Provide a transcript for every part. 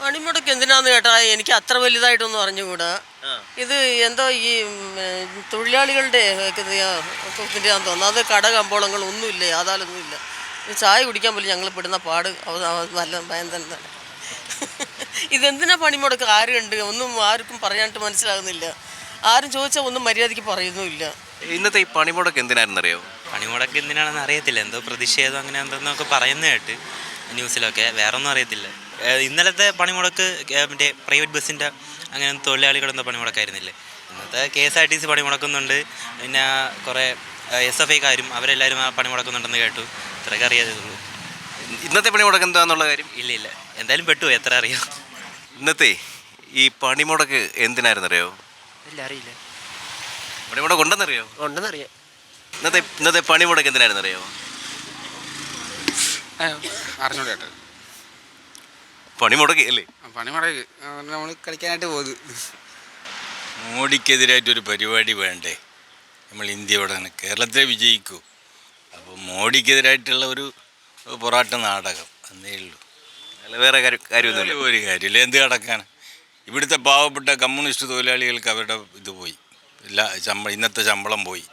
പണിമുടക്ക് എന്തിനാന്ന് കേട്ടാ എനിക്ക് അത്ര വലുതായിട്ടൊന്നും അറിഞ്ഞുകൂടാ. ഇത് എന്തോ ഈ തൊഴിലാളികളുടെ ഇതിൻ്റെയാന്ന് തോന്നുന്നു. അത് കട കമ്പോളങ്ങളൊന്നുമില്ല, യാതാലൊന്നുമില്ല. ചായ കുടിക്കാൻ പോലും ഞങ്ങൾ പെടുന്ന പാട് നല്ല ഭയങ്കര. ഇതെന്തിനാ പണിമുടക്ക്? ആരുണ്ട്? ഒന്നും ആർക്കും പറയാനായിട്ട് മനസ്സിലാകുന്നില്ല. ആരും ചോദിച്ചാൽ ഒന്നും മര്യാദയ്ക്ക് പറയുന്നുമില്ല. ഇന്നത്തെ ഈ പണിമുടക്ക് എന്തിനാണെന്നറിയോ? പണിമുടക്ക് എന്തിനാണെന്ന് അറിയത്തില്ല. എന്തോ പ്രതിഷേധം അങ്ങനെ എന്തെന്നൊക്കെ പറയുന്ന കേട്ട് ന്യൂസിലൊക്കെ. വേറെ ഒന്നും അറിയത്തില്ല. ഇന്നലത്തെ പണിമുടക്ക് മറ്റേ പ്രൈവറ്റ് ബസ്സിൻ്റെ അങ്ങനെ തൊഴിലാളികളെന്തോ പണിമുടക്കായിരുന്നില്ലേ. ഇന്നത്തെ KSRTC പണിമുടക്കുന്നുണ്ട്. പിന്നെ കുറേ SFIക്കാരും അവരെല്ലാവരും ആ പണിമുടക്കുന്നുണ്ടെന്ന് കേട്ടു. ഇത്രയൊക്കെ അറിയാതുള്ളൂ. ഇന്നത്തെ പണിമുടക്ക് എന്താന്നുള്ള കാര്യം ഇല്ല എന്തായാലും പെട്ടു. എത്ര അറിയാം. ഇന്നത്തെ ഈ പണിമുടക്ക് എന്തിനായിരുന്നറിയോ? ഇല്ല, അറിയില്ല. പണിമുടക്ക് ഉണ്ടെന്നറിയോ? ഉണ്ടെന്നറിയാം. ഇന്നത്തെ പണിമുടക്ക് എന്തിനായിരുന്നറിയോ? അറിഞ്ഞോളൂ ചേട്ടാ. പണിമുടക്ക് അല്ലേ? പണിമുടക്ക് നമ്മൾ കളിക്കാനായിട്ട് പോകുന്നത്. മോഡിക്കെതിരായിട്ടൊരു പരിപാടി വേണ്ടേ? നമ്മൾ ഇന്ത്യയോടാണ്, കേരളത്തെ വിജയിക്കൂ. അപ്പോൾ മോഡിക്കെതിരായിട്ടുള്ള ഒരു പൊറാട്ട നാടകം എന്നേ ഉള്ളൂ. അല്ല, വേറെ കാര്യമൊന്നുമില്ല. ഒരു കാര്യമില്ല. എന്ത് കിടക്കാണ്? ഇവിടുത്തെ പാവപ്പെട്ട കമ്മ്യൂണിസ്റ്റ് തൊഴിലാളികൾക്ക് അവരുടെ ഇത് പോയി, ഇന്നത്തെ ശമ്പളം പോയി.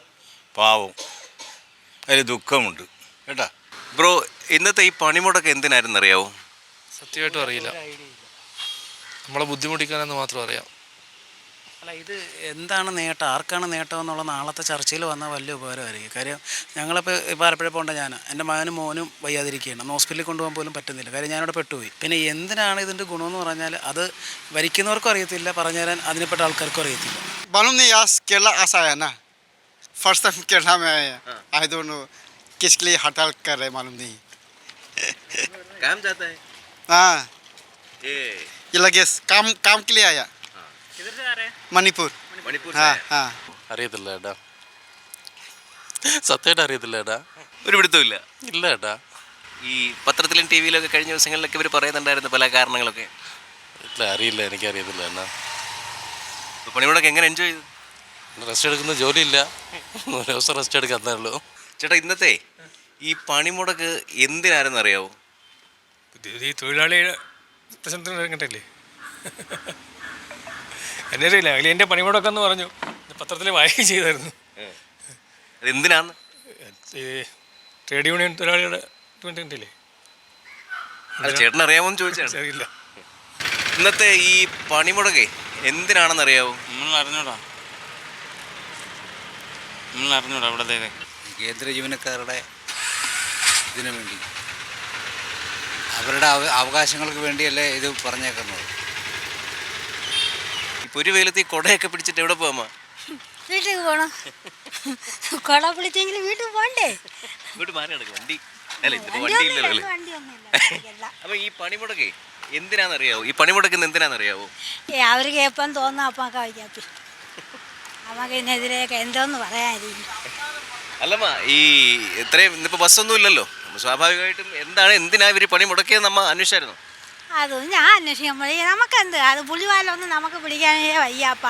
പാവം, അതിൽ ദുഃഖമുണ്ട് കേട്ടാ. ബ്രോ, ഇന്നത്തെ ഈ പണിമുടക്ക് എന്തിനായിരുന്നറിയാവോ? സത്യമായിട്ടും അറിയില്ല. നമ്മളെ ബുദ്ധിമുട്ടിക്കാനെന്ന് മാത്രം അറിയാം. അല്ല, ഇത് എന്താണ് നേട്ടം, ആർക്കാണ് നേട്ടം എന്നുള്ള നാളത്തെ ചർച്ചയിൽ വന്നാൽ വലിയ ഉപകാരമായിരിക്കും. കാര്യം ഞങ്ങളിപ്പോൾ ആലപ്പുഴ പോകേണ്ട എൻ്റെ മകനും മോനും വയ്യാതിരിക്കുകയാണ്. ഹോസ്പിറ്റലിൽ കൊണ്ടുപോകാൻ പോലും പറ്റുന്നില്ല. കാര്യം ഞാനിവിടെ പെട്ടുപോയി. പിന്നെ എന്തിനാണ് ഇതിൻ്റെ ഗുണമെന്ന് പറഞ്ഞാൽ അത് ഭരിക്കുന്നവർക്കും അറിയത്തില്ല, പറഞ്ഞു തരാൻ അതിനെപ്പെട്ട ആൾക്കാർക്കും അറിയത്തില്ല. मालूम नहीं, आज केरला ऐसा है ना, फर्स्ट टाइम केरला में आए हैं. आई डोंट नो किसके लिए हड़ताल कर रहे, मालूम नहीं. काम जाता है हाँ, ये लगे काम के लिए आया. മണിപ്പൂർ. हाँ. അറിയത്തില്ല ഏട്ടാ, സത്യമായിട്ട് അറിയത്തില്ല ഏട്ടാ. ഒരു പിടുത്തമില്ല. ഇല്ല ഏട്ടാ. ഈ പത്രത്തിലും TV യിലൊക്കെ കഴിഞ്ഞ ദിവസങ്ങളിലൊക്കെ ഇവർ പറയുന്നുണ്ടായിരുന്നു പല കാരണങ്ങളൊക്കെ. ഇല്ല, അറിയില്ല, എനിക്കറിയത്തില്ല എന്നാ. പണിമുടക്ക് എങ്ങനെ എൻജോയ് ചെയ്തു? റെസ്റ്റ് എടുക്കുന്ന ജോലിയില്ല, ഒരു ദിവസം റെസ്റ്റ് എടുക്കാത്തേ ഉള്ളൂ. ചേട്ടാ, ഇന്നത്തെ ഈ പണിമുടക്ക് എന്തിനായിരുന്നു അറിയാവോ? ഈ തൊഴിലാളിയുടെ പ്രശ്നത്തിന് ഇറങ്ങട്ടല്ലേ? എന്നെ അറിയില്ല. അതിൽ എൻ്റെ പണിമുടക്കെന്ന് പറഞ്ഞു, പത്രത്തിൽ വായിക്കുകയും ചെയ്തായിരുന്നു. അത് എന്തിനാന്ന്? ഈ ട്രേഡ് യൂണിയൻ തൊഴിലാളിയുടെ വേണ്ടിയില്ലേ? ചേട്ടൻ അറിയാമോന്ന് ചോദിച്ചാണ്. അറിയില്ല. ഇന്നത്തെ ഈ പണിമുടക്ക് എന്തിനാണെന്ന് അറിയാവോ? നമ്മൾ അറിഞ്ഞൂടാ അവിടത്തേക്ക് കേന്ദ്ര ജീവനക്കാരുടെ ഇതിനു വേണ്ടി, അവരുടെ അവകാശങ്ങൾക്ക് വേണ്ടിയല്ലേ ഇത് പറഞ്ഞേക്കുന്നത്. ഇപ്പൊ ഒരു വെയിലത്ത് ഈ കൊടയൊക്കെ പിടിച്ചിട്ട് എവിടെ പോവാ? വീട്ടിൽ പോകണം. കൊട പിടിച്ചെങ്കിൽ വീട്ടിൽ പോകണ്ടേ? ഇങ്ങോട്ട് മാറി നടക്കും വണ്ടി. അല്ല, ഇതിപ്പോ വണ്ടി ഇല്ലല്ലോ. അപ്പൊ ഈ പണിമുടക്ക് എന്തിനാണെന്നറിയാവോ? ഈ പണിമുടക്കുന്ന എന്തിനാണെന്നറിയാവോ? അവർക്ക് എപ്പം തോന്നുന്നു അപ്പം കഴിക്കാപ്പി. നമുക്ക് ഇതിനെതിരെയൊക്കെ എന്തോന്ന് പറയാനില്ല. അല്ലമ്മ, ഈ ഇത്രയും ഇന്നിപ്പോ ബസ്സൊന്നും ഇല്ലല്ലോ, സ്വാഭാവികമായിട്ടും എന്തിനാ ഇവര് പണി മുടക്കിയത് നമ്മ അന്വേഷിച്ചായിരുന്നു? അതും ഞാൻ അന്വേഷിക്കാൻ പോയി. നമുക്കെന്ത്, അത് പുലിവാലൊന്നും നമുക്ക് പിടിക്കാനേ വയ്യാപ്പ.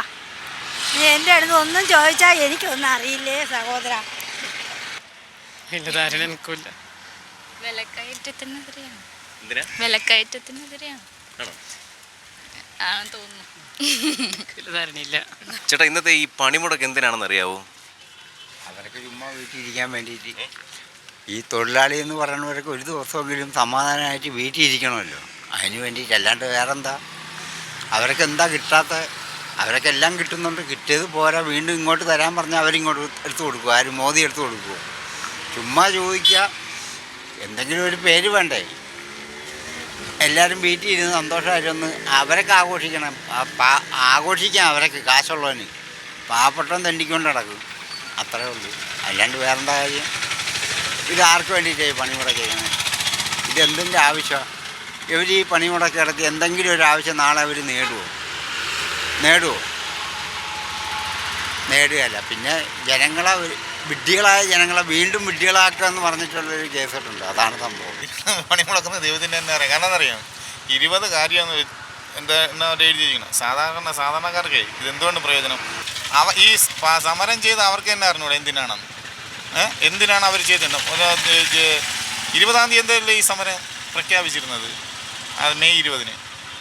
എൻ്റെ അടുത്ത് ഒന്നും ചോദിച്ചാൽ എനിക്കൊന്നും അറിയില്ലേ സഹോദര. ചേട്ടാ, ഇന്നത്തെ ഈ പണിമുടക്ക് എന്തിനാണെന്ന് അറിയാവോ? അവരൊക്കെ ചുമ്മാ വീട്ടിലിരിക്കാൻ വേണ്ടിയിട്ട്. ഈ തൊഴിലാളി എന്ന് പറയുന്നവരൊക്കെ ഒരു ദിവസമെങ്കിലും സമാധാനമായിട്ട് വീട്ടിലിരിക്കണമല്ലോ. അതിന് വേണ്ടിയിട്ട്, അല്ലാണ്ട് വേറെന്താ? അവരൊക്കെ എന്താ കിട്ടാത്ത? അവരൊക്കെ എല്ലാം കിട്ടുന്നുണ്ട്. കിട്ടിയത് പോരാ, വീണ്ടും ഇങ്ങോട്ട് തരാൻ പറഞ്ഞാൽ അവരിങ്ങോട്ട് എടുത്തു കൊടുക്കുക. ആരും മോദി എടുത്തു കൊടുക്കുമോ? ചുമ്മാ ചോദിക്കുക, എന്തെങ്കിലും ഒരു പേര് വേണ്ടേ? എല്ലാവരും വീട്ടിൽ ഇരുന്ന് സന്തോഷമായിട്ടൊന്ന് അവരൊക്കെ ആഘോഷിക്കണം. ആഘോഷിക്കാം അവരൊക്കെ, കാശുള്ളവന്. പാവപ്പെട്ടവൻ തെണ്ടിക്കൊണ്ട് നടക്കും, അത്രേ ഉള്ളൂ. അല്ലാണ്ട് വേറെന്താ കാര്യം? ഇതാർക്ക് വേണ്ടിയിട്ടാണ് പണിമുടക്ക് ചെയ്യണത്? ഇതെന്തിൻ്റെ ആവശ്യമാണ്? ഇവർ ഈ പണിമുടക്ക് നടത്തി എന്തെങ്കിലും ഒരു ആവശ്യം നാളെ അവർ നേടുകയല്ല. പിന്നെ ജനങ്ങളെ വിഡ്ഢികളായ ജനങ്ങളെ വീണ്ടും വിഡ്ഢികളാക്കുക എന്ന് പറഞ്ഞിട്ടുള്ളൊരു കേസിട്ടുണ്ട്. അതാണ് സംഭവം. പണിമുടക്കുന്നത് ദൈവത്തിൻ്റെ തന്നെ അറിയാം. കാരണം എന്നറിയാം, 20 കാര്യമാണ് എന്നാ എഴുതിയിരിക്കണം. സാധാരണക്കാർക്ക് ഇതെന്തുകൊണ്ട് പ്രയോജനം? ഈ സമരം ചെയ്ത് അവർക്ക് തന്നെ അറിഞ്ഞൂടെ എന്തിനാണെന്ന്? എന്തിനാണ് അവർ ചെയ്തത്? 20-ാം തീയതി എന്തല്ലേ ഈ സമരം പ്രഖ്യാപിച്ചിരുന്നത്? അത് മെയ് 20-ന്.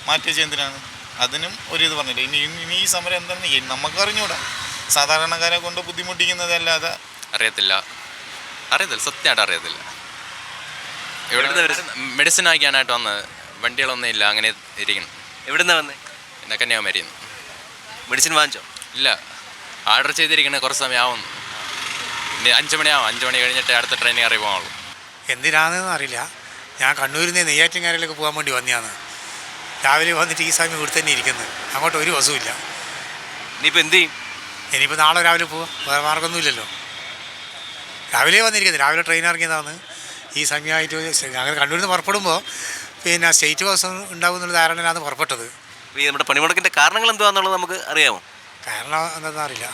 മാറ്റി വെച്ചാൽ എന്തിനാണ്? അതിനും ഒരു ഇത് പറഞ്ഞില്ല. ഇനി ഈ സമരം എന്താണെന്ന് നമുക്ക് അറിഞ്ഞൂടാ. സാധാരണക്കാരെ കൊണ്ട് ബുദ്ധിമുട്ടിക്കുന്നതല്ലാതെ അറിയത്തില്ല, സത്യമായിട്ട് അറിയത്തില്ല. ഇവിടെ മെഡിസിൻ വാങ്ങിക്കാനായിട്ട് വന്ന് വണ്ടികളൊന്നും ഇല്ല, അങ്ങനെ ഇരിക്കണം. എവിടുന്നാ വന്നേ? പിന്നെ കന്യാകുമാരിന്ന്. മെഡിസിൻ വാങ്ങിച്ചോ? ഇല്ല, ഓർഡർ ചെയ്തിരിക്കണേ കുറച്ച് സമയമാവുന്നു. ഇനി 5 മണിയാവും. 5 മണി കഴിഞ്ഞിട്ട് അടുത്ത ട്രെയിനിൽ കയറി പോകാനുള്ളൂ. എന്തിനാണെന്ന് അറിയില്ല. ഞാൻ കണ്ണൂരിൽ നിന്ന് നെയ്യാറ്റിൻകരയിലേക്ക് പോകാൻ വേണ്ടി വന്നതാണ്. രാവിലെ വന്നിട്ട് ഈ സമയം ഇവിടെ തന്നെ ഇരിക്കുന്നത്. അങ്ങോട്ട് ഒരു ബസ്സുമില്ല. ഇനിയിപ്പോൾ എന്ത് ചെയ്യും? ഇനിയിപ്പോൾ നാളെ രാവിലെ പോവാം, വേറെ മാർഗ്ഗമൊന്നുമില്ലല്ലോ. രാവിലെ വന്നിരിക്കുന്നത്, രാവിലെ ട്രെയിൻ ഇറങ്ങിയതാണ്. ഈ സമയമായിട്ട് ഞങ്ങൾ കണ്ണൂരിൽ നിന്ന് പുറപ്പെടുമ്പോൾ പിന്നെ സ്റ്റേറ്റ് ബസ് ഉണ്ടാവും എന്നുള്ള ധാരണയിലാണ് പുറപ്പെട്ടത്. ഈ നമ്മുടെ പണിമുടക്കിൻ്റെ കാരണങ്ങൾ എന്തുവാന്നുള്ളത് നമുക്ക് അറിയാമോ? കാരണം എന്താണെന്ന് അറിയില്ല.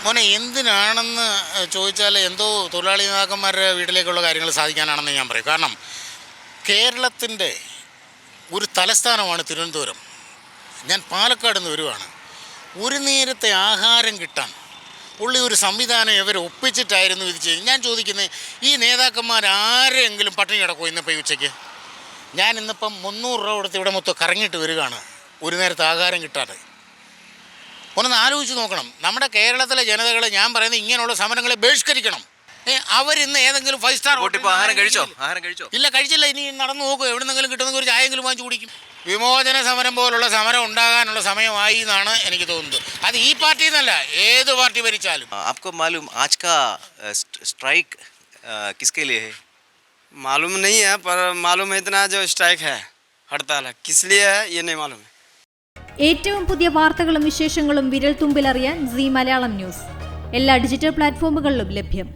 മോനെ എന്തിനാണെന്ന് ചോദിച്ചാൽ എന്തോ തൊഴിലാളി നേതാക്കന്മാരുടെ വീട്ടിലേക്കുള്ള കാര്യങ്ങൾ സാധിക്കാനാണെന്ന് ഞാൻ പറയും. കാരണം കേരളത്തിൻ്റെ ഒരു തലസ്ഥാനമാണ് തിരുവനന്തപുരം. ഞാൻ പാലക്കാട് നിന്ന് വരുവാണ്. ഒരു നേരത്തെ ആഹാരം കിട്ടാൻ ഉള്ള ഒരു സംവിധാനം ഇവർ ഒപ്പിച്ചിട്ടായിരുന്നു ഇത് ചെയ്യുന്നത്. ഞാൻ ചോദിക്കുന്നത്, ഈ നേതാക്കന്മാർ ആരെങ്കിലും പട്ടിണി കിടക്കുമോ ഇന്നിപ്പോൾ ഈ ഉച്ചയ്ക്ക്? ഞാൻ ഇന്നിപ്പം 300 രൂപ കൊടുത്ത് ഇവിടെ മൊത്തം കറങ്ങിയിട്ട് വരികയാണ്, ഒരു നേരത്തെ ആഹാരം കിട്ടാതെ. ഒന്നൊന്ന് ആലോചിച്ച് നോക്കണം. നമ്മുടെ കേരളത്തിലെ ജനതകളെ ഞാൻ പറയുന്നത് ഇങ്ങനെയുള്ള സമരങ്ങളെ ബഹിഷ്കരിക്കണം. അവരിന്ന് ഏതെങ്കിലും 5 സ്റ്റാർ ആഹാരം കഴിച്ചോ? ഇല്ല, കഴിച്ചില്ല. ഇനി നടന്നു നോക്കും, എവിടെന്നെങ്കിലും കിട്ടുന്ന ഒരു ചായെങ്കിലും വാങ്ങിച്ചു കുടിക്കും. വിമോചന സമരം പോലുള്ള സമരം ഉണ്ടാകാനുള്ള സമയമായി എന്നാണ് എനിക്ക് തോന്നുന്നത്. അത് ഈ പാർട്ടി എന്നല്ല, ഏത് പാർട്ടി ഭരിച്ചാലും. आपको मालूम आज का स्ट्राइक किसके लिए है? मालूम नहीं है, पर मालूम है इतना जो स्ट्राइक है, हड़ताल है, किस लिए है ये नहीं मालूम है. ഏറ്റവും പുതിയ വാർത്തകളും വിശേഷങ്ങളും വിരൽ തുമ്പിലറിയാൻ സീ മലയാളം ന്യൂസ് എല്ലാ ഡിജിറ്റൽ പ്ലാറ്റ്ഫോമുകളിലും ലഭ്യം.